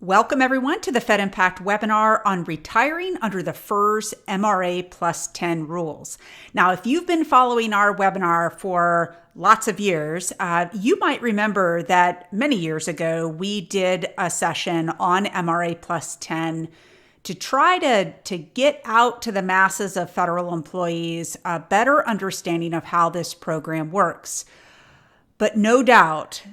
Welcome everyone to the Fed Impact webinar on retiring under the FERS MRA+10 rules. Now, if you've been following our webinar for lots of years, you might remember that many years ago, we did a session on MRA+10 to try to get out to the masses of federal employees a better understanding of how this program works. But no doubt,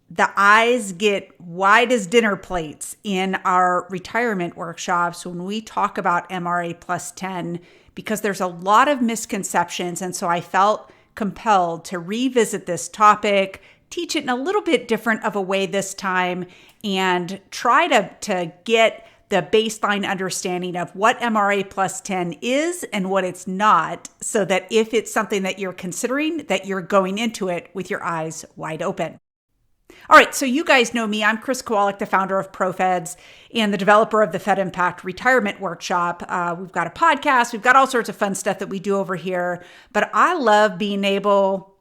the eyes get wide as dinner plates in our retirement workshops when we talk about MRA+10 because there's a lot of misconceptions. And so I felt compelled to revisit this topic, teach it in a little bit different of a way this time, and try to get the baseline understanding of what MRA+10 is and what it's not, so that if it's something that you're considering, that you're going into it with your eyes wide open. All right, so you guys know me. I'm Chris Kowalik, the founder of ProFeds and the developer of the Fed Impact Retirement Workshop. We've got a podcast. We've got all sorts of fun stuff that we do over here. But I love being able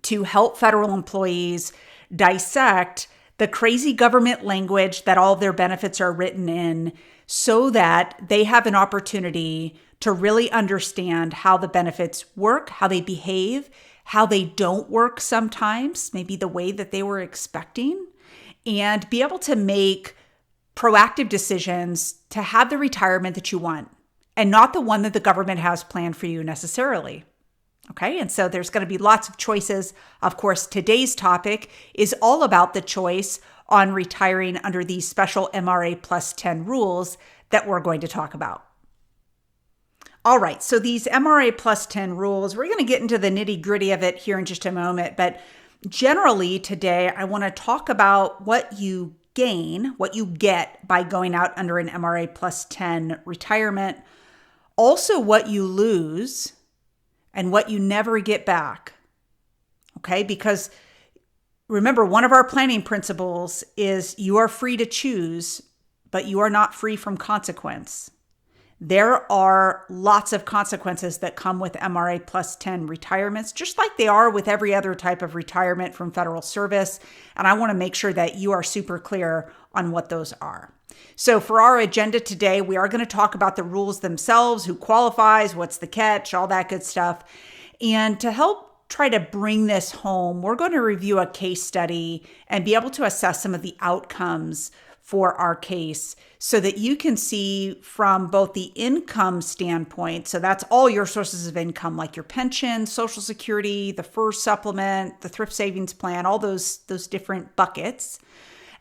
to help federal employees dissect the crazy government language that all of their benefits are written in so that they have an opportunity to really understand how the benefits work, how they behave, how they don't work sometimes, maybe the way that they were expecting, and be able to make proactive decisions to have the retirement that you want and not the one that the government has planned for you necessarily. Okay, and so there's going to be lots of choices. Of course, today's topic is all about the choice on retiring under these special MRA+10 rules that we're going to talk about. All right, so these MRA+10 rules, we're going to get into the nitty-gritty of it here in just a moment, but generally today I want to talk about what you gain, what you get by going out under an MRA+10 retirement, also what you lose and what you never get back, okay? Because remember, one of our planning principles is you are free to choose, but you are not free from consequence. There are lots of consequences that come with MRA+10 retirements, just like they are with every other type of retirement from federal service. And I want to make sure that you are super clear on what those are. So for our agenda today, we are going to talk about the rules themselves, who qualifies, what's the catch, all that good stuff. And to help try to bring this home, we're going to review a case study and be able to assess some of the outcomes for our case so that you can see from both the income standpoint, so that's all your sources of income, like your pension, Social Security, the FERS supplement, the thrift savings plan, all those different buckets,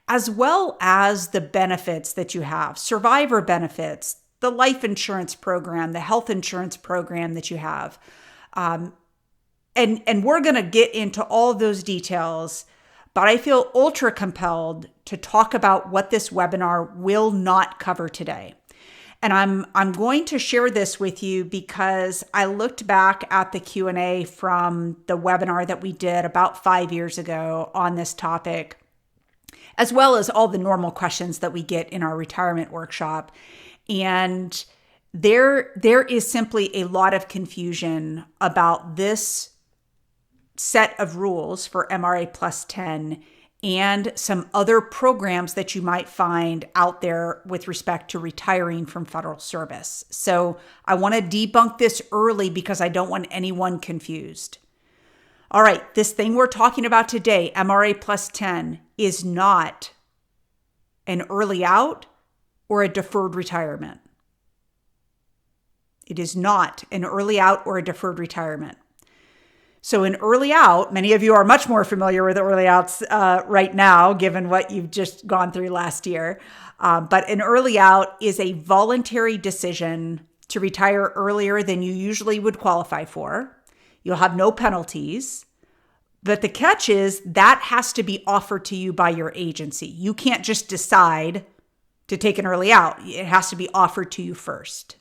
as well as the benefits that you have, survivor benefits, the life insurance program, the health insurance program that you have. And we're going to get into all of those details, but I feel ultra compelled to talk about what this webinar will not cover today. And I'm going to share this with you because I looked back at the Q&A from the webinar that we did about 5 years ago on this topic, as well as all the normal questions that we get in our retirement workshop. And there is simply a lot of confusion about this set of rules for MRA+10 and some other programs that you might find out there with respect to retiring from federal service. So I want to debunk this early because I don't want anyone confused. All right, this thing we're talking about today, MRA+10, is not an early out or a deferred retirement. It is not an early out or a deferred retirement. So an early out, many of you are much more familiar with early outs right now, given what you've just gone through last year. But an early out is a voluntary decision to retire earlier than you usually would qualify for. You'll have no penalties. But the catch is that has to be offered to you by your agency. You can't just decide to take an early out. It has to be offered to you first.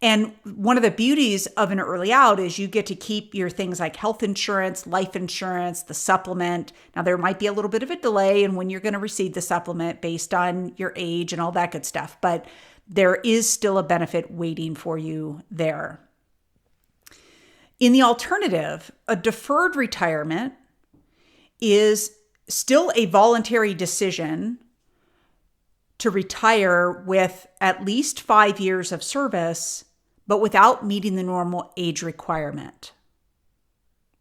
And one of the beauties of an early out is you get to keep your things like health insurance, life insurance, the supplement. Now, there might be a little bit of a delay in when you're going to receive the supplement based on your age and all that good stuff, but there is still a benefit waiting for you there. In the alternative, a deferred retirement is still a voluntary decision to retire with at least 5 years of service, but without meeting the normal age requirement.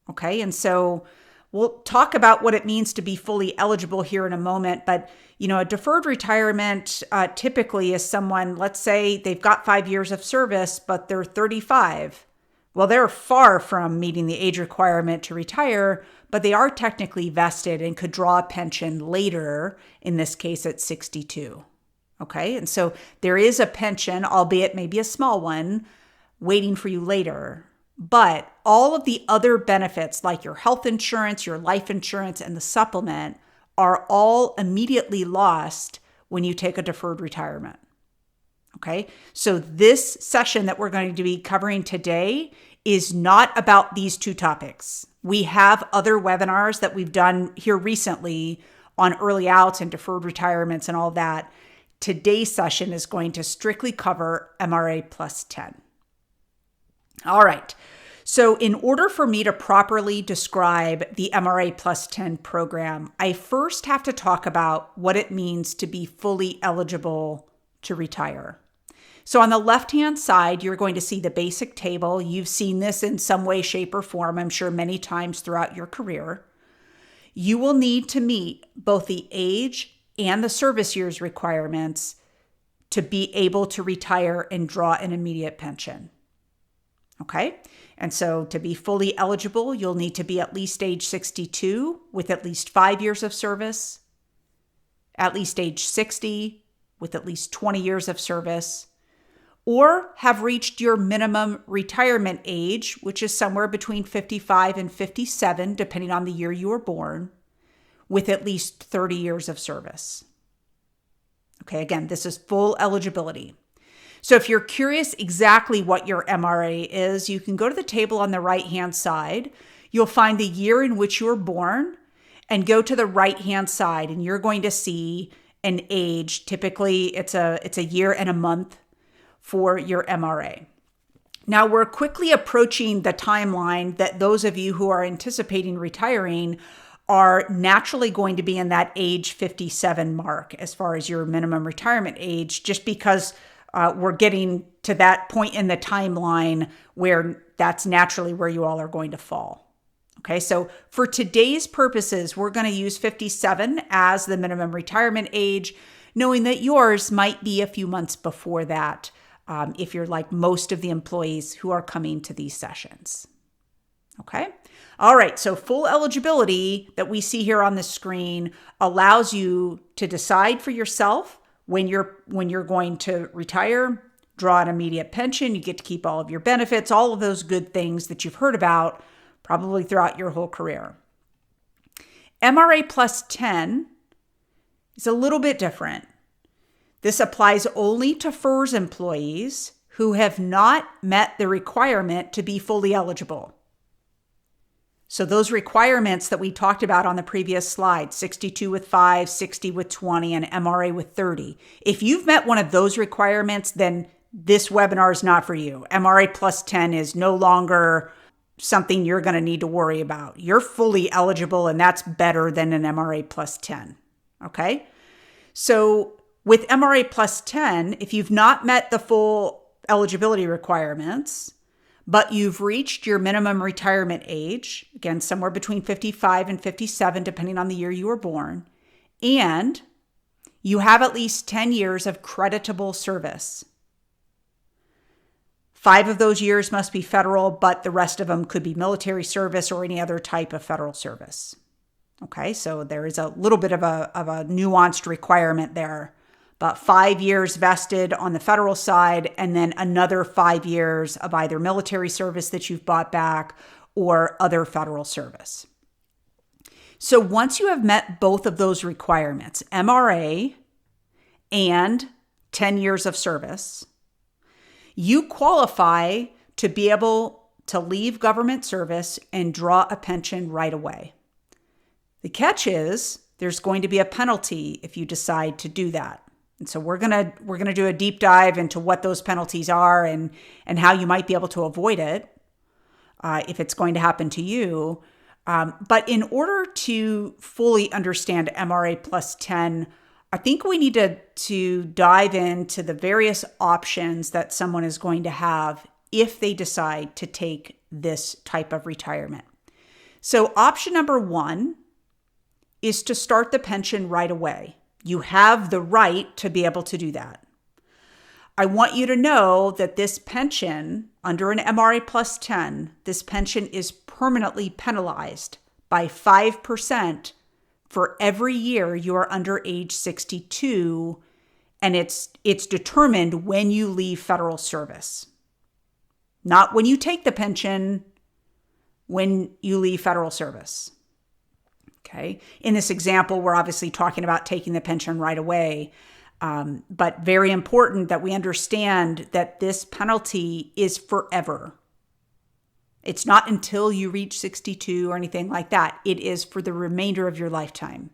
Okay, and so we'll talk about what it means to be fully eligible here in a moment, but a deferred retirement typically is someone, let's say they've got 5 years of service, but they're 35. Well, they're far from meeting the age requirement to retire, but they are technically vested and could draw a pension later, in this case at 62. Okay, and so there is a pension, albeit maybe a small one, waiting for you later. But all of the other benefits like your health insurance, your life insurance, and the supplement are all immediately lost when you take a deferred retirement. Okay, so this session that we're going to be covering today is not about these two topics. We have other webinars that we've done here recently on early outs and deferred retirements and all that. Today's session is going to strictly cover MRA+10. All right. So in order for me to properly describe the MRA+10 program, I first have to talk about what it means to be fully eligible to retire. So on the left-hand side, you're going to see the basic table. You've seen this in some way, shape, or form, I'm sure many times throughout your career. You will need to meet both the age and the service years requirements to be able to retire and draw an immediate pension. Okay? And so to be fully eligible, you'll need to be at least age 62 with at least 5 years of service, at least age 60 with at least 20 years of service, or have reached your minimum retirement age, which is somewhere between 55 and 57, depending on the year you were born, with at least 30 years of service. Okay, again, this is full eligibility. So if you're curious exactly what your MRA is, you can go to the table on the right-hand side. You'll find the year in which you were born and go to the right-hand side, and you're going to see an age. Typically, it's a year and a month for your MRA. Now, we're quickly approaching the timeline that those of you who are anticipating retiring are naturally going to be in that age 57 mark as far as your minimum retirement age, just because we're getting to that point in the timeline where that's naturally where you all are going to fall. Okay, so for today's purposes, we're going to use 57 as the minimum retirement age, knowing that yours might be a few months before that, if you're like most of the employees who are coming to these sessions. Okay. All right. So full eligibility that we see here on the screen allows you to decide for yourself when you're going to retire, draw an immediate pension. You get to keep all of your benefits, all of those good things that you've heard about probably throughout your whole career. MRA+10 is a little bit different. This applies only to FERS employees who have not met the requirement to be fully eligible. So those requirements that we talked about on the previous slide, 62 with 5, 60 with 20, and MRA with 30. If you've met one of those requirements, then this webinar is not for you. MRA+10 is no longer something you're going to need to worry about. You're fully eligible, and that's better than an MRA+10. Okay? So with MRA+10, if you've not met the full eligibility requirements, but you've reached your minimum retirement age, again, somewhere between 55 and 57, depending on the year you were born, and you have at least 10 years of creditable service. 5 of those years must be federal, but the rest of them could be military service or any other type of federal service. Okay, so there is a little bit of a nuanced requirement there. But 5 years vested on the federal side, and then another 5 years of either military service that you've bought back or other federal service. So once you have met both of those requirements, MRA and 10 years of service, you qualify to be able to leave government service and draw a pension right away. The catch is there's going to be a penalty if you decide to do that. And so we're gonna do a deep dive into what those penalties are and how you might be able to avoid it if it's going to happen to you. But in order to fully understand MRA+10, I think we need to dive into the various options that someone is going to have if they decide to take this type of retirement. So option number one is to start the pension right away. You have the right to be able to do that. I want you to know that this pension, under an MRA plus 10, this pension is permanently penalized by 5% for every year you are under age 62, and it's determined when you leave federal service. Not when you take the pension, when you leave federal service. Okay. In this example, we're obviously talking about taking the pension right away. But very important that we understand that this penalty is forever. It's not until you reach 62 or anything like that. It is for the remainder of your lifetime.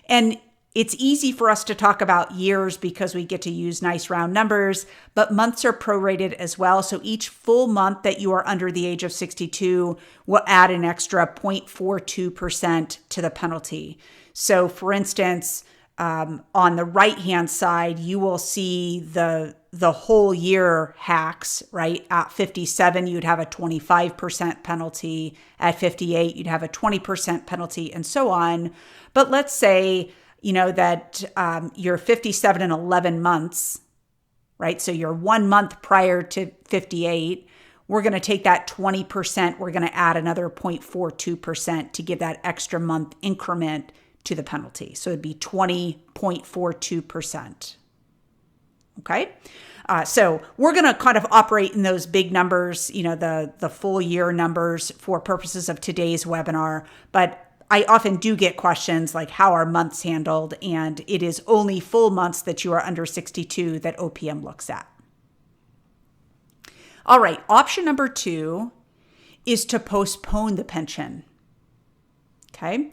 And it's easy for us to talk about years because we get to use nice round numbers, but months are prorated as well. So each full month that you are under the age of 62 will add an extra 0.42% to the penalty. So for instance, on the right-hand side, you will see the whole year hacks, right? At 57, you'd have a 25% penalty. At 58, you'd have a 20% penalty, and so on. But let's say, that you're 57 and 11 months, right? So you're 1 month prior to 58. We're going to take that 20%. We're going to add another 0.42% to give that extra month increment to the penalty. So it'd be 20.42%. Okay. So we're going to kind of operate in those big numbers, the full year numbers for purposes of today's webinar. But I often do get questions like, how are months handled? And it is only full months that you are under 62 that OPM looks at. All right. Option number two is to postpone the pension. Okay.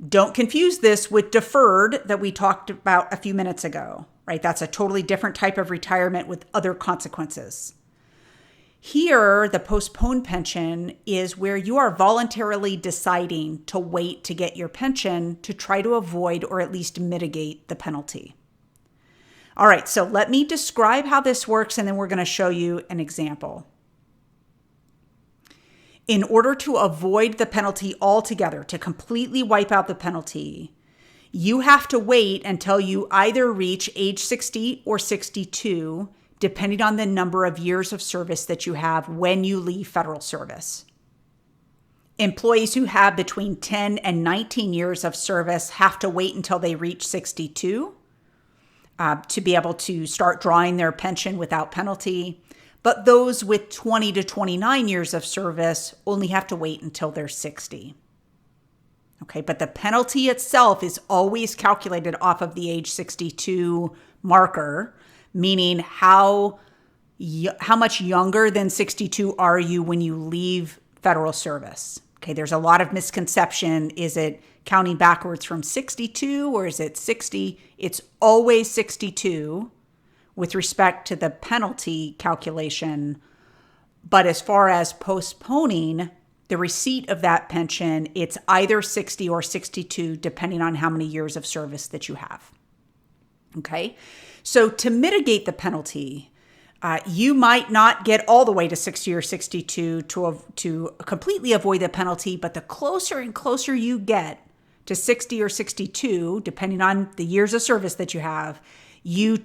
Don't confuse this with deferred that we talked about a few minutes ago, right? That's a totally different type of retirement with other consequences. Here, the postponed pension is where you are voluntarily deciding to wait to get your pension to try to avoid or at least mitigate the penalty. All right, so let me describe how this works, and then we're going to show you an example. In order to avoid the penalty altogether, to completely wipe out the penalty, you have to wait until you either reach age 60 or 62, depending on the number of years of service that you have when you leave federal service. Employees who have between 10 and 19 years of service have to wait until they reach 62 to be able to start drawing their pension without penalty. But those with 20 to 29 years of service only have to wait until they're 60. Okay, but the penalty itself is always calculated off of the age 62 marker, meaning how much younger than 62 are you when you leave federal service? Okay, there's a lot of misconception. Is it counting backwards from 62 or is it 60? It's always 62 with respect to the penalty calculation. But as far as postponing the receipt of that pension, it's either 60 or 62, depending on how many years of service that you have. Okay, so to mitigate the penalty, you might not get all the way to 60 or 62 to completely avoid the penalty, but the closer and closer you get to 60 or 62, depending on the years of service that you have, you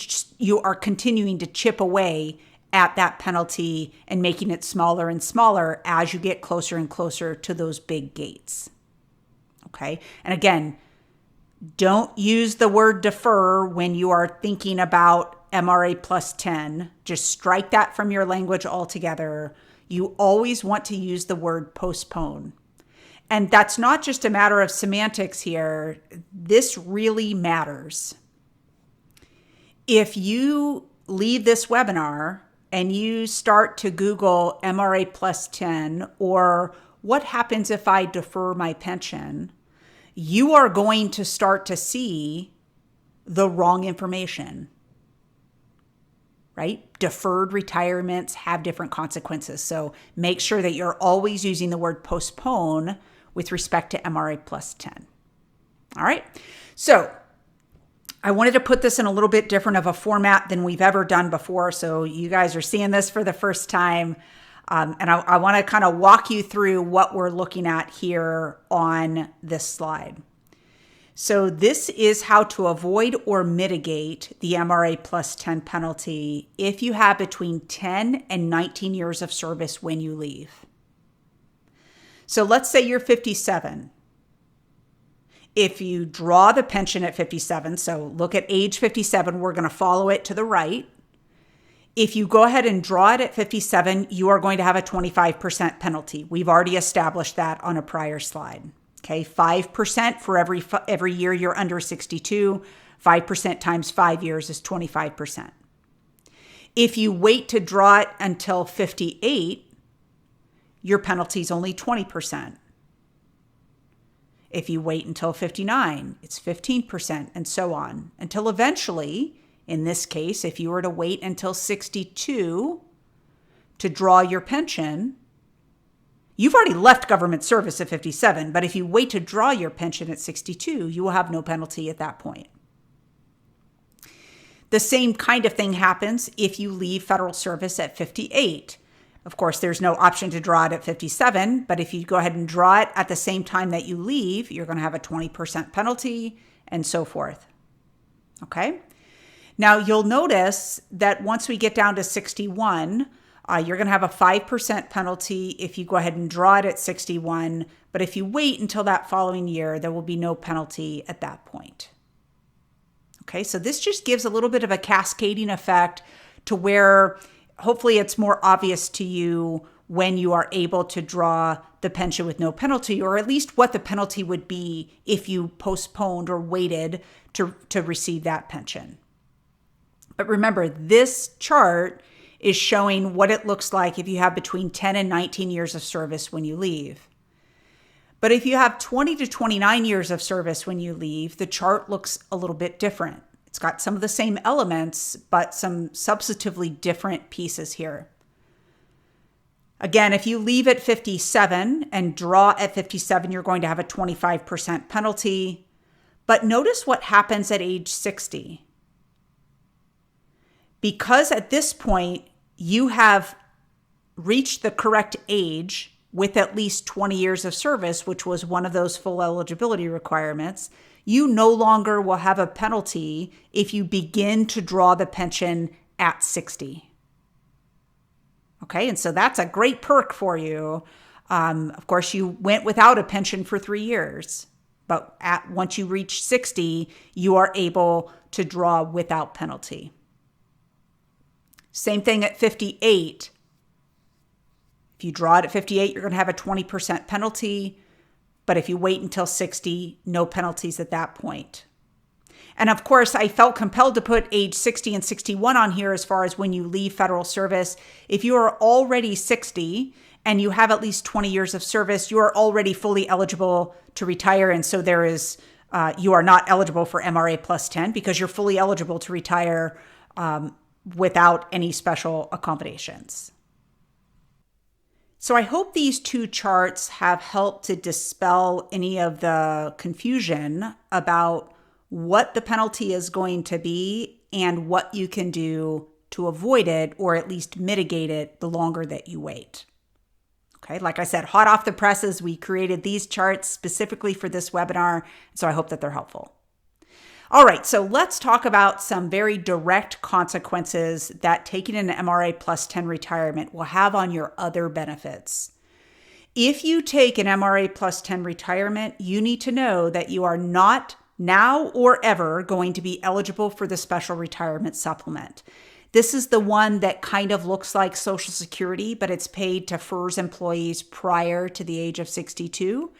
are continuing to chip away at that penalty and making it smaller and smaller as you get closer and closer to those big gates. Okay, and again, don't use the word defer when you are thinking about MRA plus 10. Just strike that from your language altogether. You always want to use the word postpone. And that's not just a matter of semantics here. This really matters. If you leave this webinar and you start to Google MRA plus 10 or what happens if I defer my pension, you are going to start to see the wrong information, right? Deferred retirements have different consequences. So make sure that you're always using the word postpone with respect to MRA plus 10. All right. So I wanted to put this in a little bit different of a format than we've ever done before. So you guys are seeing this for the first time. And I want to kind of walk you through what we're looking at here on this slide. So this is how to avoid or mitigate the MRA plus 10 penalty if you have between 10 and 19 years of service when you leave. So let's say you're 57. If you draw the pension at 57, so look at age 57, we're going to follow it to the right. If you go ahead and draw it at 57, you are going to have a 25% penalty. We've already established that on a prior slide. Okay, 5% for every year you're under 62. 5% times 5 years is 25%. If you wait to draw it until 58, your penalty is only 20%. If you wait until 59, it's 15%, and so on, until eventually, in this case, if you were to wait until 62 to draw your pension, you've already left government service at 57, but if you wait to draw your pension at 62, you will have no penalty at that point. The same kind of thing happens if you leave federal service at 58. Of course, there's no option to draw it at 57, but if you go ahead and draw it at the same time that you leave, you're going to have a 20% penalty and so forth. Okay? Now, you'll notice that once we get down to 61, you're going to have a 5% penalty if you go ahead and draw it at 61, but if you wait until that following year, there will be no penalty at that point. Okay, so this just gives a little bit of a cascading effect to where hopefully it's more obvious to you when you are able to draw the pension with no penalty, or at least what the penalty would be if you postponed or waited to receive that pension. But remember, this chart is showing what it looks like if you have between 10 and 19 years of service when you leave. But if you have 20 to 29 years of service when you leave, the chart looks a little bit different. It's got some of the same elements, but some substantively different pieces here. Again, if you leave at 57 and draw at 57, you're going to have a 25% penalty. But notice what happens at age 60. Because at this point, you have reached the correct age with at least 20 years of service, which was one of those full eligibility requirements, you no longer will have a penalty if you begin to draw the pension at 60. Okay, and so that's a great perk for you. Of course, you went without a pension for 3 years, but once you reach 60, you are able to draw without penalty. Same thing at 58. If you draw it at 58, you're going to have a 20% penalty. But if you wait until 60, no penalties at that point. And of course, I felt compelled to put age 60 and 61 on here as far as when you leave federal service. If you are already 60 and you have at least 20 years of service, you are already fully eligible to retire. And so you are not eligible for MRA plus 10 because you're fully eligible to retire without any special accommodations. So I hope these two charts have helped to dispel any of the confusion about what the penalty is going to be and what you can do to avoid it or at least mitigate it the longer that you wait. Okay, like I said, hot off the presses, we created these charts specifically for this webinar, so I hope that they're helpful. All right, so let's talk about some very direct consequences that taking an MRA plus 10 retirement will have on your other benefits. If you take an MRA plus 10 retirement, you need to know that you are not now or ever going to be eligible for the special retirement supplement. This is the one that kind of looks like Social Security, but it's paid to FERS employees prior to the age of 62.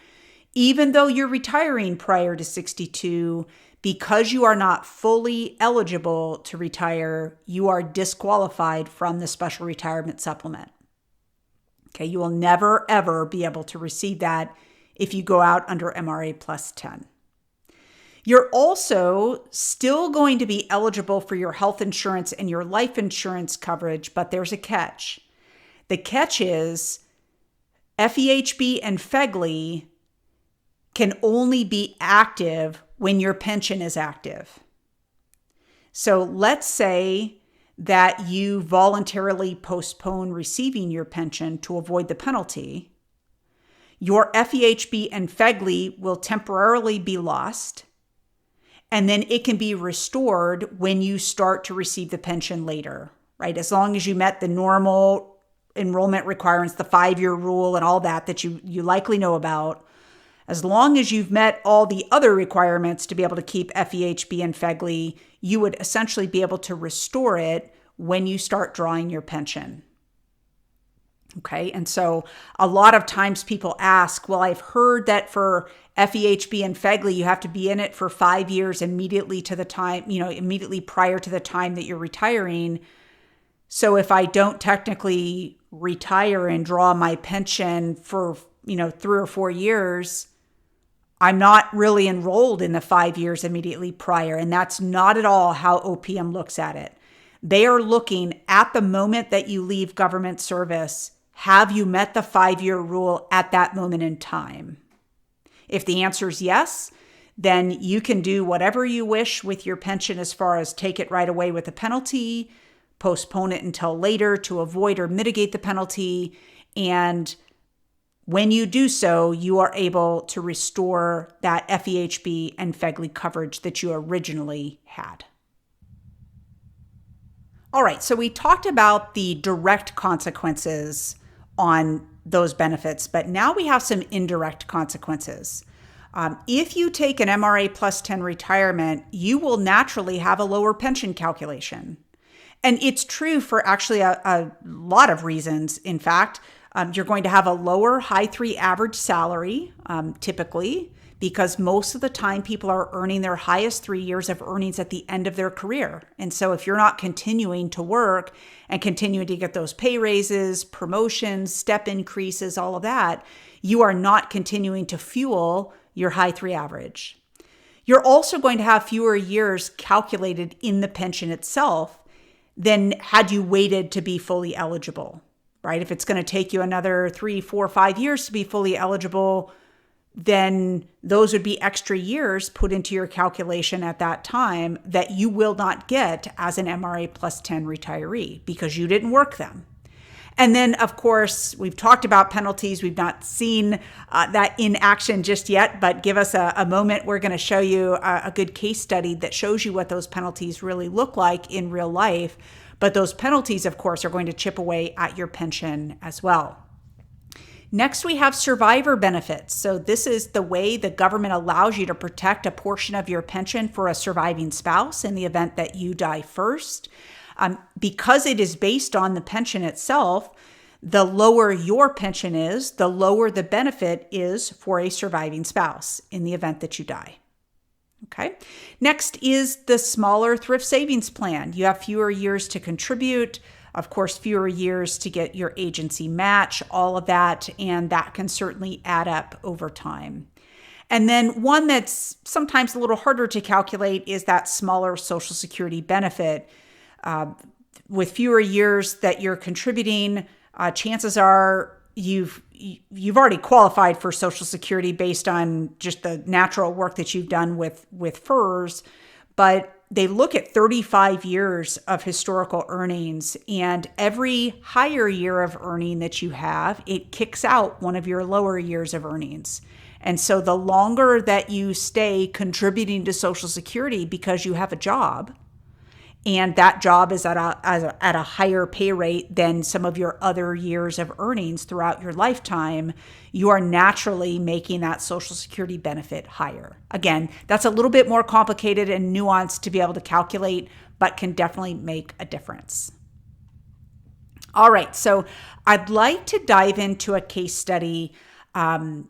Even though you're retiring prior to 62, because you are not fully eligible to retire, you are disqualified from the special retirement supplement. Okay, you will never, ever be able to receive that if you go out under MRA plus 10. You're also still going to be eligible for your health insurance and your life insurance coverage, but there's a catch. The catch is FEHB and FEGLI can only be active when your pension is active. So let's say that you voluntarily postpone receiving your pension to avoid the penalty. Your FEHB and FEGLI will temporarily be lost, and then it can be restored when you start to receive the pension later, right? As long as you met the normal enrollment requirements, the 5-year rule and all that you likely know about, as long as you've met all the other requirements to be able to keep FEHB and FEGLI, you would essentially be able to restore it when you start drawing your pension. Okay, and so a lot of times people ask, well, I've heard that for FEHB and FEGLI, you have to be in it for 5 years immediately prior to the time that you're retiring. So if I don't technically retire and draw my pension for, 3 or 4 years, I'm not really enrolled in the 5 years immediately prior. And that's not at all how OPM looks at it. They are looking at the moment that you leave government service. Have you met the 5-year rule at that moment in time? If the answer is yes, then you can do whatever you wish with your pension as far as take it right away with a penalty, postpone it until later to avoid or mitigate the penalty. And when you do so, you are able to restore that FEHB and FEGLI coverage that you originally had. All right, so we talked about the direct consequences on those benefits, but now we have some indirect consequences. If you take an MRA+10 retirement, you will naturally have a lower pension calculation. And it's true for actually a lot of reasons. In fact, you're going to have a lower high 3 average salary, typically, because most of the time people are earning their highest 3 years of earnings at the end of their career. And so if you're not continuing to work and continuing to get those pay raises, promotions, step increases, all of that, you are not continuing to fuel your high 3 average. You're also going to have fewer years calculated in the pension itself than had you waited to be fully eligible, right? If it's going to take you another 3, 4, 5 years to be fully eligible, then those would be extra years put into your calculation at that time that you will not get as an MRA+10 retiree because you didn't work them. And then, of course, we've talked about penalties. We've not seen that in action just yet, but give us a moment. We're going to show you a good case study that shows you what those penalties really look like in real life. But those penalties, of course, are going to chip away at your pension as well. Next, we have survivor benefits. So this is the way the government allows you to protect a portion of your pension for a surviving spouse in the event that you die first. Because it is based on the pension itself, the lower your pension is, the lower the benefit is for a surviving spouse in the event that you die. Okay. Next is the smaller thrift savings plan. You have fewer years to contribute. Of course, fewer years to get your agency match, all of that, and that can certainly add up over time. And then one that's sometimes a little harder to calculate is that smaller Social Security benefit. With fewer years that you're contributing, chances are you've already qualified for Social Security based on just the natural work that you've done with FERS, but they look at 35 years of historical earnings, and every higher year of earning that you have, it kicks out one of your lower years of earnings. And so the longer that you stay contributing to Social Security because you have a job, and that job is at a higher pay rate than some of your other years of earnings throughout your lifetime, you are naturally making that Social Security benefit higher. Again, that's a little bit more complicated and nuanced to be able to calculate, but can definitely make a difference. All right, so I'd like to dive into a case study. And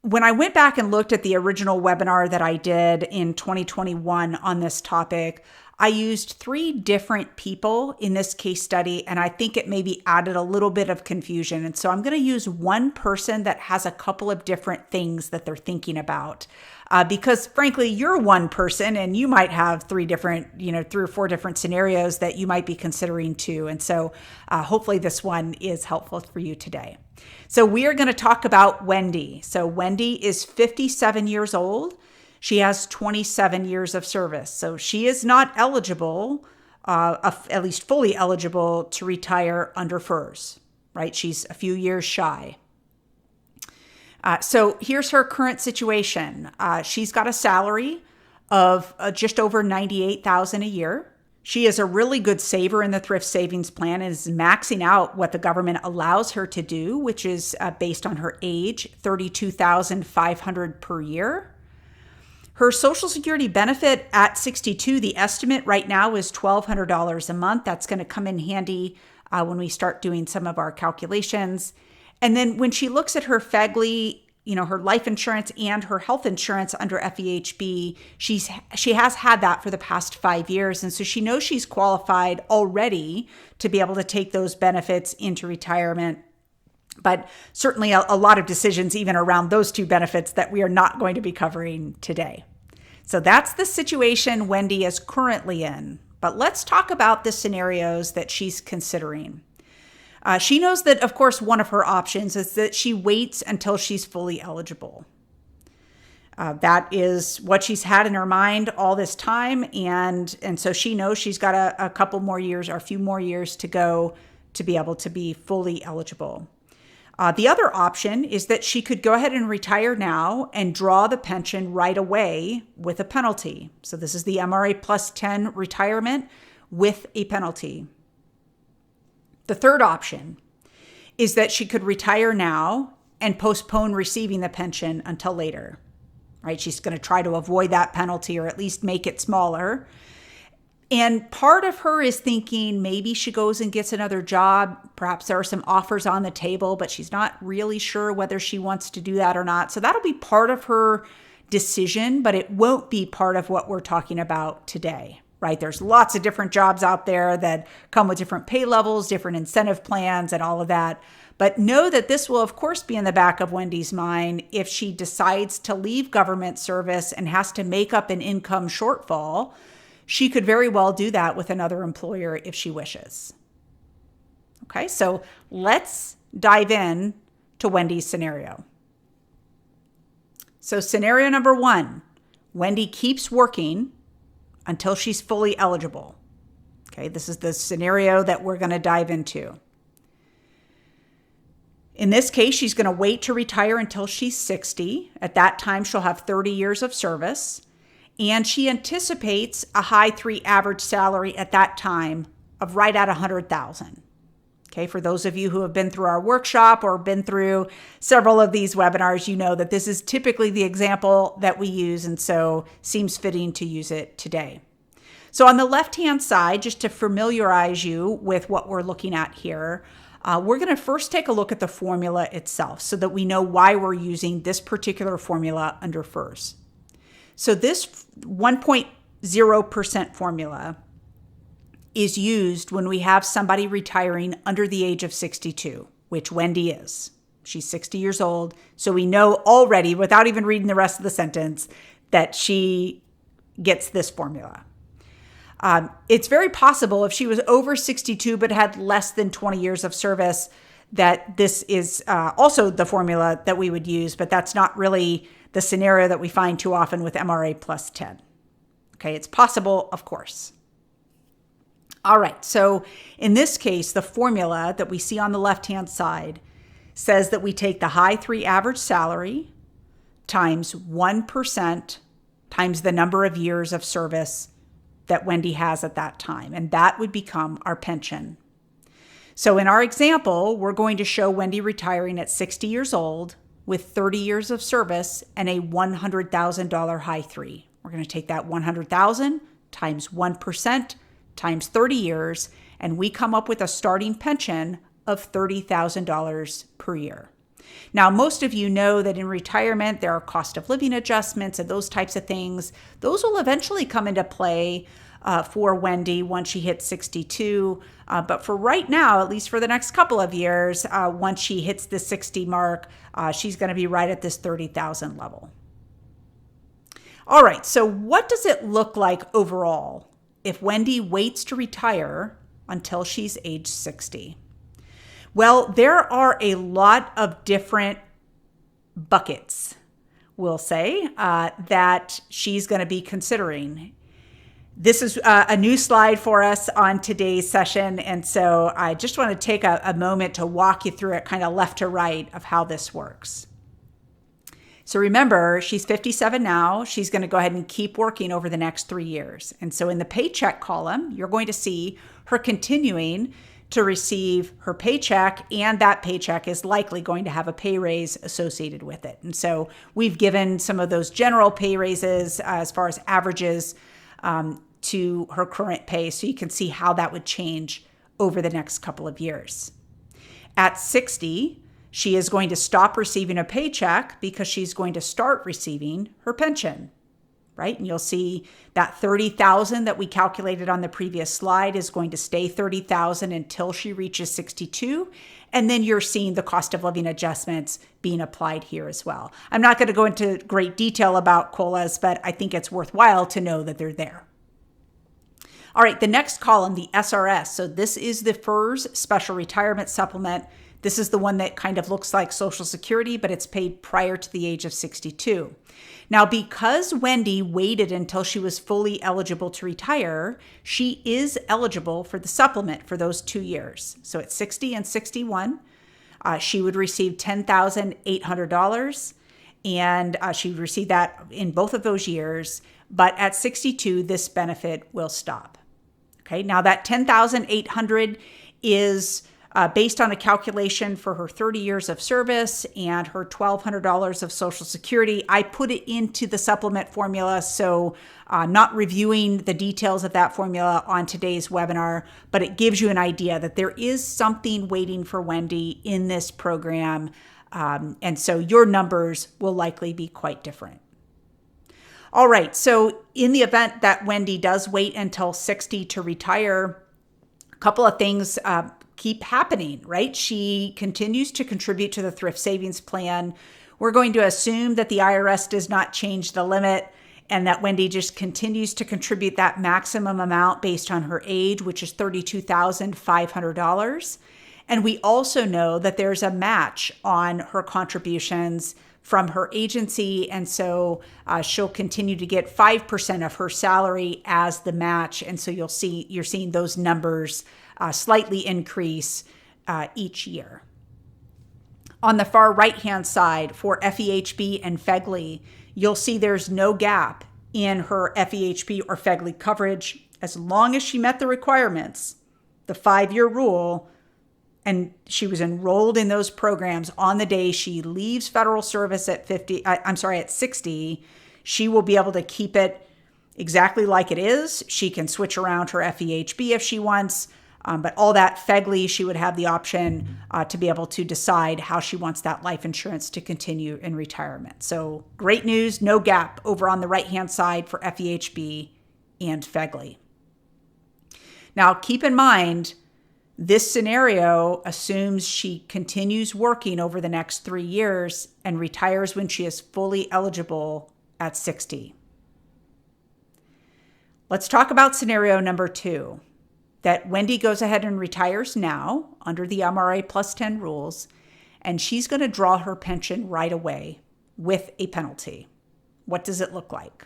when I went back and looked at the original webinar that I did in 2021 on this topic, I used 3 different people in this case study, and I think it maybe added a little bit of confusion. And so I'm going to use one person that has a couple of different things that they're thinking about. Because frankly, you're one person and you might have 3 or 4 different scenarios that you might be considering too. And so hopefully this one is helpful for you today. So we are going to talk about Wendy. So Wendy is 57 years old. She has 27 years of service, so she is not eligible, at least fully eligible, to retire under FERS, right? She's a few years shy. So here's her current situation. She's got a salary of just over $98,000 a year. She is a really good saver in the thrift savings plan and is maxing out what the government allows her to do, which is based on her age, $32,500 per year. Her Social Security benefit at 62, the estimate right now is $1,200 a month. That's going to come in handy when we start doing some of our calculations. And then when she looks at her FEGLI, her life insurance and her health insurance under FEHB, she has had that for the past 5 years. And so she knows she's qualified already to be able to take those benefits into retirement. But certainly a lot of decisions even around those two benefits that we are not going to be covering today. So that's the situation Wendy is currently in. But let's talk about the scenarios that she's considering. She knows that, of course, one of her options is that she waits until she's fully eligible. That is what she's had in her mind all this time. And so she knows she's got a couple more years or a few more years to go to be able to be fully eligible. The other option is that she could go ahead and retire now and draw the pension right away with a penalty. So this is the MRA+10 retirement with a penalty. The third option is that she could retire now and postpone receiving the pension until later, right? She's going to try to avoid that penalty or at least make it smaller. And part of her is thinking maybe she goes and gets another job. Perhaps there are some offers on the table, but she's not really sure whether she wants to do that or not. So that'll be part of her decision, but it won't be part of what we're talking about today. Right? There's lots of different jobs out there that come with different pay levels, different incentive plans, and all of that. But know that this will, of course, be in the back of Wendy's mind if she decides to leave government service and has to make up an income shortfall. She could very well do that with another employer if she wishes. Okay, so let's dive in to Wendy's scenario. So scenario number 1, Wendy keeps working until she's fully eligible. Okay, this is the scenario that we're going to dive into. In this case, she's going to wait to retire until she's 60. At that time, she'll have 30 years of service. And she anticipates a high 3 average salary at that time of right at $100,000. Okay, for those of you who have been through our workshop or been through several of these webinars, you know that this is typically the example that we use, and so seems fitting to use it today. So on the left-hand side, just to familiarize you with what we're looking at here, we're going to first take a look at the formula itself so that we know why we're using this particular formula under FERS. So this 1.0% formula is used when we have somebody retiring under the age of 62, which Wendy is. She's 60 years old. So we know already, without even reading the rest of the sentence, that she gets this formula. It's very possible if she was over 62 but had less than 20 years of service that this is also the formula that we would use, but that's not really the scenario that we find too often with MRA+10. Okay, it's possible, of course. All right, so in this case, the formula that we see on the left-hand side says that we take the high 3 average salary times 1% times the number of years of service that Wendy has at that time, and that would become our pension. So in our example, we're going to show Wendy retiring at 60 years old with 30 years of service and a $100,000 high 3. We're going to take that $100,000 times 1% times 30 years, and we come up with a starting pension of $30,000 per year. Now, most of you know that in retirement, there are cost of living adjustments and those types of things. Those will eventually come into play for Wendy once she hits 62. But for right now, at least for the next couple of years, once she hits the 60 mark, she's going to be right at this 30,000 level. All right, so what does it look like overall if Wendy waits to retire until she's age 60? Well, there are a lot of different buckets will say that she's going to be considering. This is a new slide for us on today's session. And so I just want to take a moment to walk you through it kind of left to right of how this works. So remember, she's 57 now. She's going to go ahead and keep working over the next 3 years. And so in the paycheck column, you're going to see her continuing to receive her paycheck, and that paycheck is likely going to have a pay raise associated with it. And so we've given some of those general pay raises as far as averages to her current pay, so you can see how that would change over the next couple of years. At 60, she is going to stop receiving a paycheck because she's going to start receiving her pension, right? And you'll see that $30,000 that we calculated on the previous slide is going to stay $30,000 until she reaches 62. And then you're seeing the cost of living adjustments being applied here as well. I'm not going to go into great detail about COLAs, but I think it's worthwhile to know that they're there. All right, the next column, the SRS. So this is the FERS Special Retirement Supplement. This is the one that kind of looks like Social Security, but it's paid prior to the age of 62. Now, because Wendy waited until she was fully eligible to retire, she is eligible for the supplement for those 2 years. So at 60 and 61, she would receive $10,800, and she would receive that in both of those years. But at 62, this benefit will stop. Okay, now that $10,800 is based on a calculation for her 30 years of service and her $1,200 of Social Security. I put it into the supplement formula, so not reviewing the details of that formula on today's webinar, but it gives you an idea that there is something waiting for Wendy in this program, and so your numbers will likely be quite different. All right, so in the event that Wendy does wait until 60 to retire, a couple of things keep happening, right? She continues to contribute to the thrift savings plan. We're going to assume that the IRS does not change the limit and that Wendy just continues to contribute that maximum amount based on her age, which is $32,500. And we also know that there's a match on her contributions from her agency. And so she'll continue to get 5% of her salary as the match. And so you're seeing those numbers slightly increase each year. On the far right-hand side for FEHB and FEGLI, you'll see there's no gap in her FEHB or FEGLI coverage as long as she met the requirements, the 5-year rule, and she was enrolled in those programs on the day she leaves federal service at 60, she will be able to keep it exactly like it is. She can switch around her FEHB if she wants, but all that FEGLI, she would have the option to be able to decide how she wants that life insurance to continue in retirement. So great news, no gap over on the right-hand side for FEHB and FEGLI. Now, keep in mind, this scenario assumes she continues working over the next 3 years and retires when she is fully eligible at 60. Let's talk about scenario number 2, that Wendy goes ahead and retires now under the MRA+10 rules, and she's going to draw her pension right away with a penalty. What does it look like?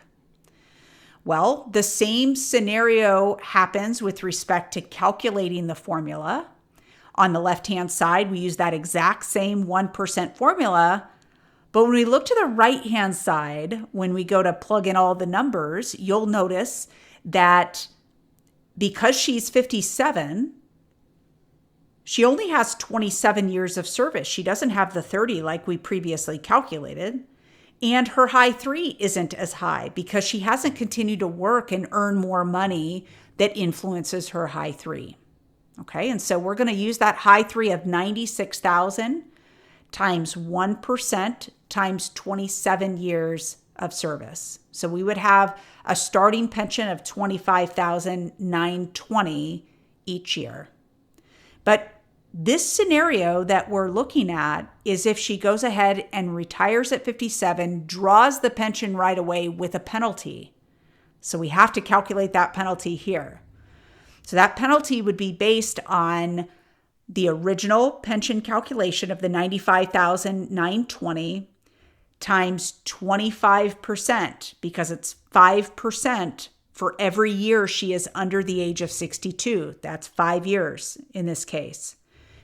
Well, the same scenario happens with respect to calculating the formula. On the left-hand side, we use that exact same 1% formula. But when we look to the right-hand side, when we go to plug in all the numbers, you'll notice that because she's 57, she only has 27 years of service. She doesn't have the 30 like we previously calculated. And her high 3 isn't as high because she hasn't continued to work and earn more money that influences her high 3. Okay, and so we're going to use that high 3 of $96,000 times 1% times 27 years of service. So we would have a starting pension of $25,920 each year. But this scenario that we're looking at is if she goes ahead and retires at 57, draws the pension right away with a penalty. So we have to calculate that penalty here. So that penalty would be based on the original pension calculation of the $95,920 times 25%, because it's 5% for every year she is under the age of 62. That's 5 years in this case.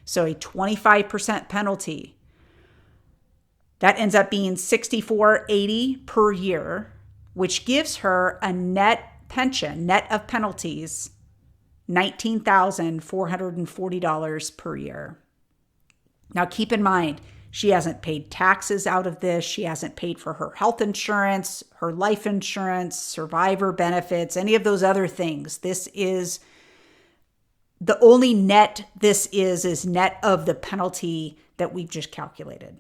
So a 25% penalty. That ends up being $64.80 per year, which gives her a net pension, net of penalties, $19,440 per year. Now keep in mind, she hasn't paid taxes out of this. She hasn't paid for her health insurance, her life insurance, survivor benefits, any of those other things. This is the only net this is net of the penalty that we've just calculated.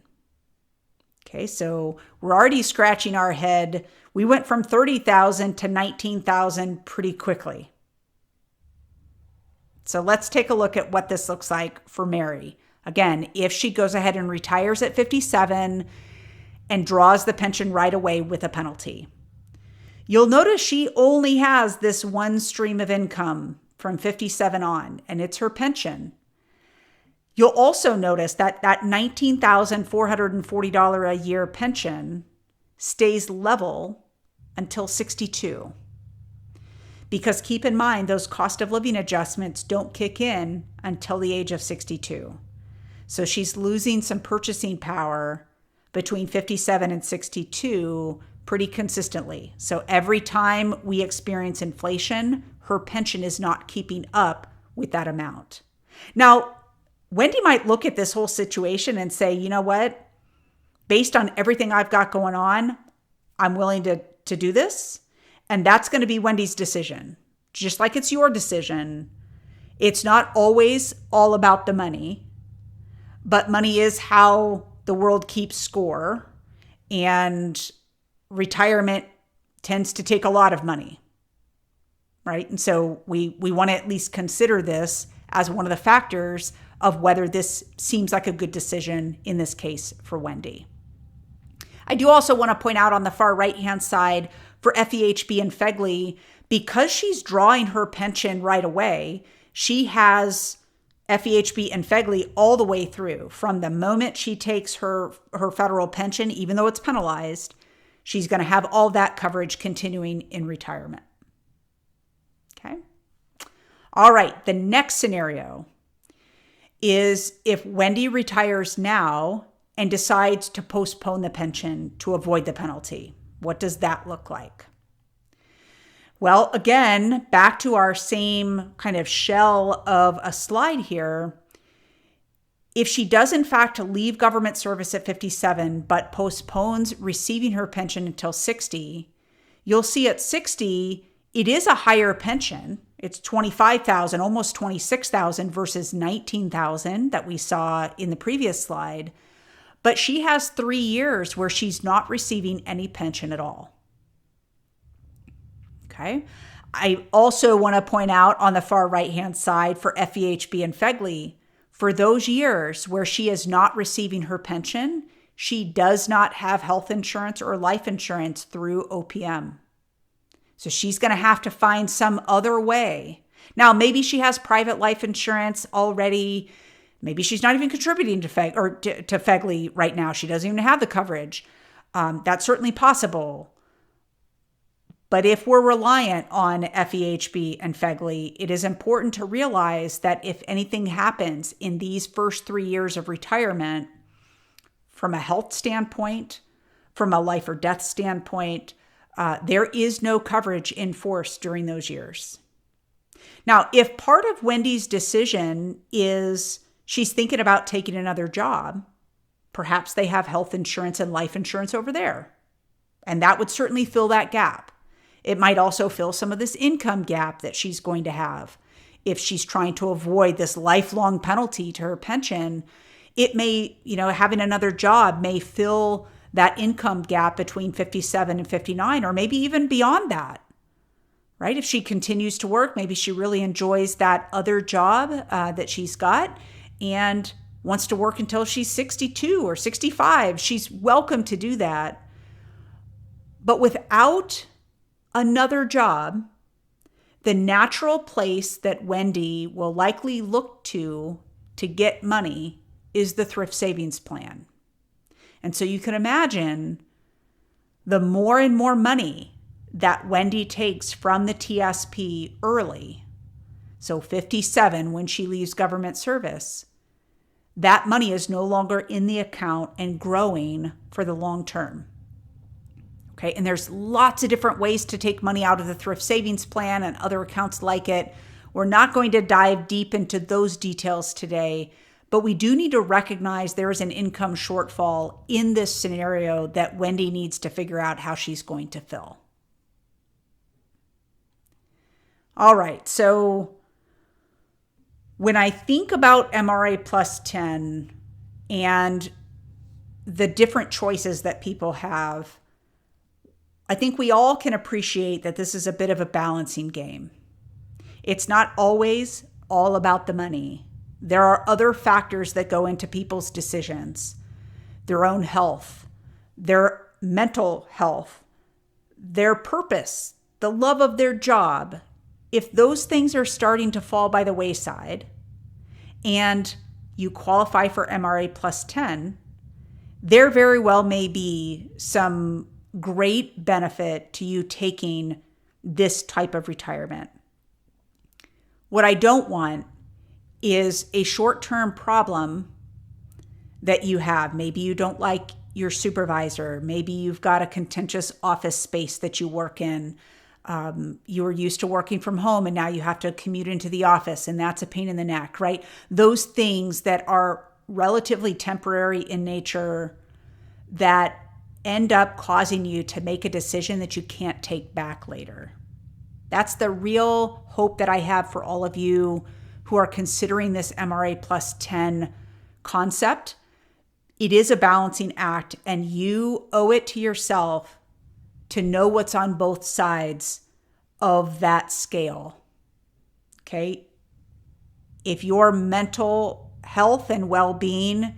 Okay, so we're already scratching our head. We went from 30,000 to 19,000 pretty quickly. So let's take a look at what this looks like for Mary. Again, if she goes ahead and retires at 57 and draws the pension right away with a penalty. You'll notice she only has this one stream of income from 57 on, and it's her pension. You'll also notice that that $19,440 a year pension stays level until 62. Because keep in mind, those cost of living adjustments don't kick in until the age of 62. So she's losing some purchasing power between 57 and 62 pretty consistently. So every time we experience inflation, her pension is not keeping up with that amount. Now, Wendy might look at this whole situation and say, you know what? Based on everything I've got going on, I'm willing to do this. And that's going to be Wendy's decision. Just like it's your decision. It's not always all about the money. But money is how the world keeps score, and retirement tends to take a lot of money, right? And so we want to at least consider this as one of the factors of whether this seems like a good decision in this case for Wendy. I do also want to point out on the far right-hand side for FEHB and FEGLI, because she's drawing her pension right away, she has FEHB and FEGLI all the way through. From the moment she takes her federal pension, even though it's penalized, she's going to have all that coverage continuing in retirement. Okay. All right. The next scenario is if Wendy retires now and decides to postpone the pension to avoid the penalty. What does that look like? Well, again, back to our same kind of shell of a slide here. If she does in fact leave government service at 57, but postpones receiving her pension until 60, you'll see at 60, it is a higher pension. It's $25,000, almost $26,000 versus $19,000 that we saw in the previous slide. But she has 3 years where she's not receiving any pension at all. Okay. I also want to point out on the far right-hand side for FEHB and FEGLI, for those years where she is not receiving her pension, she does not have health insurance or life insurance through OPM. So she's going to have to find some other way. Now, maybe she has private life insurance already. Maybe she's not even contributing to FEGLI right now. She doesn't even have the coverage. That's certainly possible. But if we're reliant on FEHB and FEGLI, it is important to realize that if anything happens in these first 3 years of retirement, from a health standpoint, from a life or death standpoint, there is no coverage in force during those years. Now, if part of Wendy's decision is she's thinking about taking another job, perhaps they have health insurance and life insurance over there, and that would certainly fill that gap. It might also fill some of this income gap that she's going to have. If she's trying to avoid this lifelong penalty to her pension, it may, having another job may fill that income gap between 57 and 59, or maybe even beyond that, right? If she continues to work, maybe she really enjoys that other job that she's got and wants to work until she's 62 or 65. She's welcome to do that. But without another job, the natural place that Wendy will likely look to get money is the thrift savings plan. And so you can imagine the more and more money that Wendy takes from the TSP early, so 57 when she leaves government service, that money is no longer in the account and growing for the long term. Okay, and there's lots of different ways to take money out of the thrift savings plan and other accounts like it. We're not going to dive deep into those details today, but we do need to recognize there is an income shortfall in this scenario that Wendy needs to figure out how she's going to fill. All right, so when I think about MRA+10 and the different choices that people have, I think we all can appreciate that this is a bit of a balancing game. It's not always all about the money. There are other factors that go into people's decisions: their own health, their mental health, their purpose, the love of their job. If those things are starting to fall by the wayside and you qualify for MRA+10, there very well may be some great benefit to you taking this type of retirement. What I don't want is a short-term problem that you have. Maybe you don't like your supervisor. Maybe you've got a contentious office space that you work in. You were used to working from home and now you have to commute into the office, and that's a pain in the neck, right? Those things that are relatively temporary in nature that end up causing you to make a decision that you can't take back later. That's the real hope that I have for all of you who are considering this MRA+10 concept. It is a balancing act, and you owe it to yourself to know what's on both sides of that scale. Okay? If your mental health and well-being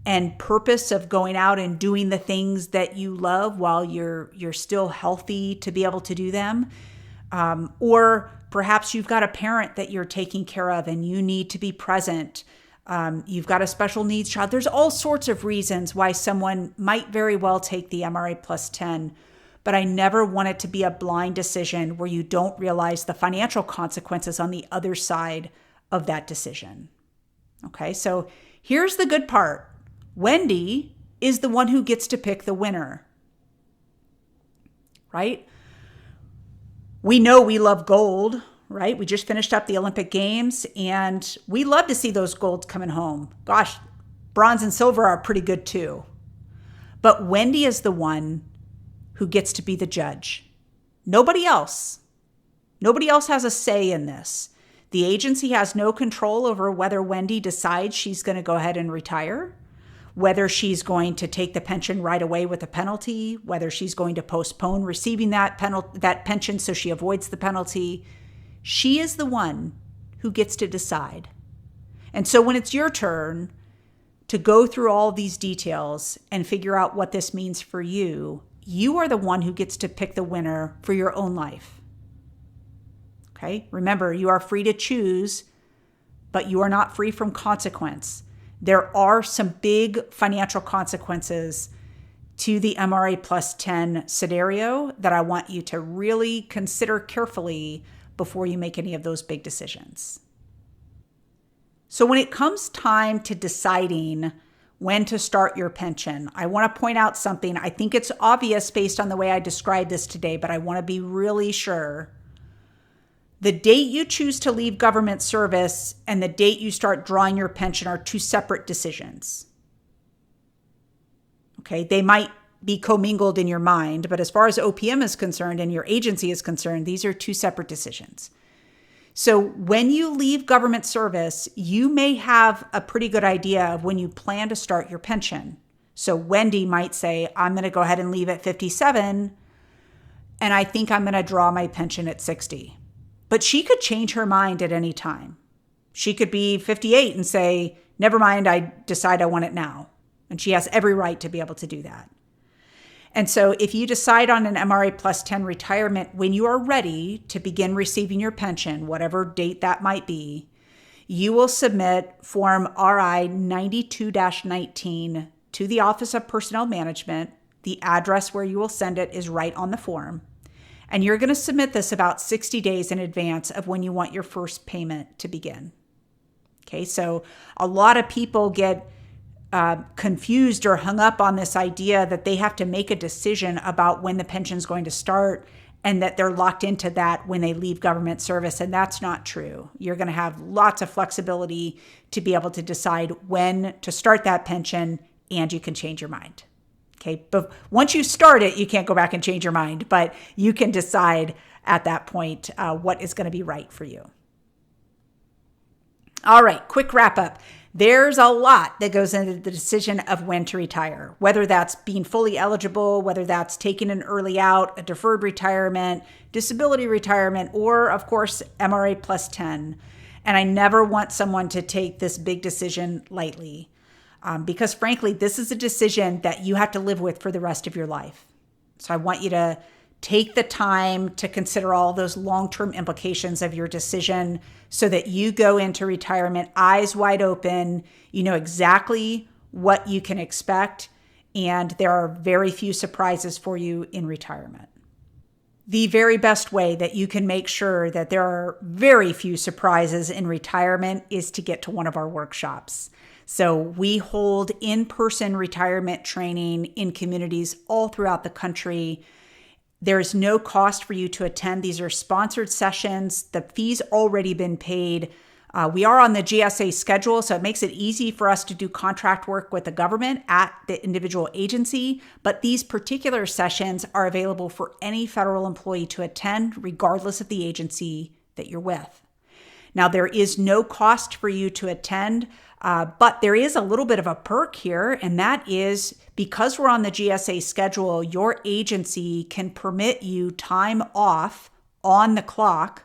and purpose of going out and doing the things that you love while you're still healthy to be able to do them, or perhaps you've got a parent that you're taking care of and you need to be present. You've got a special needs child. There's all sorts of reasons why someone might very well take the MRA+10, but I never want it to be a blind decision where you don't realize the financial consequences on the other side of that decision. Okay, so here's the good part. Wendy is the one who gets to pick the winner, right? We know we love gold, right? We just finished up the Olympic Games and we love to see those golds coming home. Gosh, bronze and silver are pretty good too. But Wendy is the one who gets to be the judge. Nobody else. Nobody else has a say in this. The agency has no control over whether Wendy decides she's going to go ahead and retire, whether she's going to take the pension right away with a penalty, whether she's going to postpone receiving that pension so she avoids the penalty. She is the one who gets to decide. And so when it's your turn to go through all these details and figure out what this means for you, you are the one who gets to pick the winner for your own life. Okay? Remember, you are free to choose, but you are not free from consequence. There are some big financial consequences to the MRA+10 scenario that I want you to really consider carefully before you make any of those big decisions. So when it comes time to deciding when to start your pension, I want to point out something. I think it's obvious based on the way I described this today, but I want to be really sure. The date you choose to leave government service and the date you start drawing your pension are two separate decisions. Okay, they might be commingled in your mind, but as far as OPM is concerned and your agency is concerned, these are two separate decisions. So when you leave government service, you may have a pretty good idea of when you plan to start your pension. So Wendy might say, I'm going to go ahead and leave at 57, and I think I'm going to draw my pension at 60. But she could change her mind at any time. She could be 58 and say, never mind, I decide I want it now. And she has every right to be able to do that. And so if you decide on an MRA+10 retirement when you are ready to begin receiving your pension, whatever date that might be, you will submit Form RI 92-19 to the Office of Personnel Management, The address where you will send it is right on the form. And you're going to submit this about 60 days in advance of when you want your first payment to begin. Okay, so a lot of people get confused or hung up on this idea that they have to make a decision about when the pension is going to start and that they're locked into that when they leave government service. And that's not true. You're going to have lots of flexibility to be able to decide when to start that pension, and you can change your mind. Okay, but once you start it, you can't go back and change your mind, but you can decide at that point what is going to be right for you. All right, quick wrap up. There's a lot that goes into the decision of when to retire, whether that's being fully eligible, whether that's taking an early out, a deferred retirement, disability retirement, or of course, MRA+10. And I never want someone to take this big decision lightly because frankly, this is a decision that you have to live with for the rest of your life. So I want you to take the time to consider all those long-term implications of your decision so that you go into retirement eyes wide open. You know exactly what you can expect, and there are very few surprises for you in retirement. The very best way that you can make sure that there are very few surprises in retirement is to get to one of our workshops. So we hold in-person retirement training in communities all throughout the country. There's no cost for you to attend. These are sponsored sessions. The fee's already been paid. We are on the GSA schedule, so it makes it easy for us to do contract work with the government at the individual agency. But these particular sessions are available for any federal employee to attend, regardless of the agency that you're with. Now, there is no cost for you to attend, but there is a little bit of a perk here, and that is because we're on the GSA schedule, your agency can permit you time off on the clock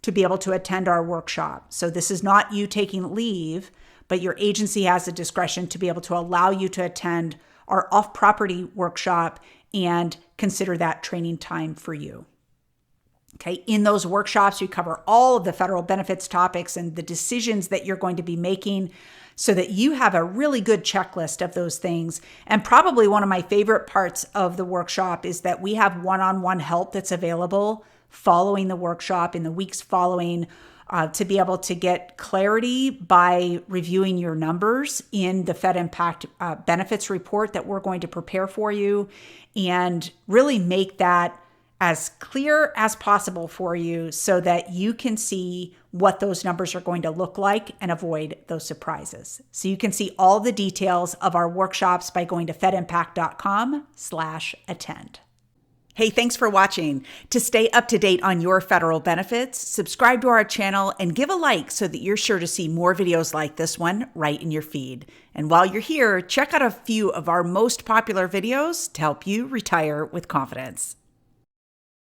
to be able to attend our workshop. So this is not you taking leave, but your agency has the discretion to be able to allow you to attend our off-property workshop and consider that training time for you. Okay, in those workshops, we cover all of the federal benefits topics and the decisions that you're going to be making so that you have a really good checklist of those things. And probably one of my favorite parts of the workshop is that we have one-on-one help that's available following the workshop in the weeks following to be able to get clarity by reviewing your numbers in the Fed Impact Benefits report that we're going to prepare for you and really make that as clear as possible for you so that you can see what those numbers are going to look like and avoid those surprises. So you can see all the details of our workshops by going to fedimpact.com/attend. Hey, thanks for watching. To stay up to date on your federal benefits, subscribe to our channel and give a like so that you're sure to see more videos like this one right in your feed. And while you're here, check out a few of our most popular videos to help you retire with confidence.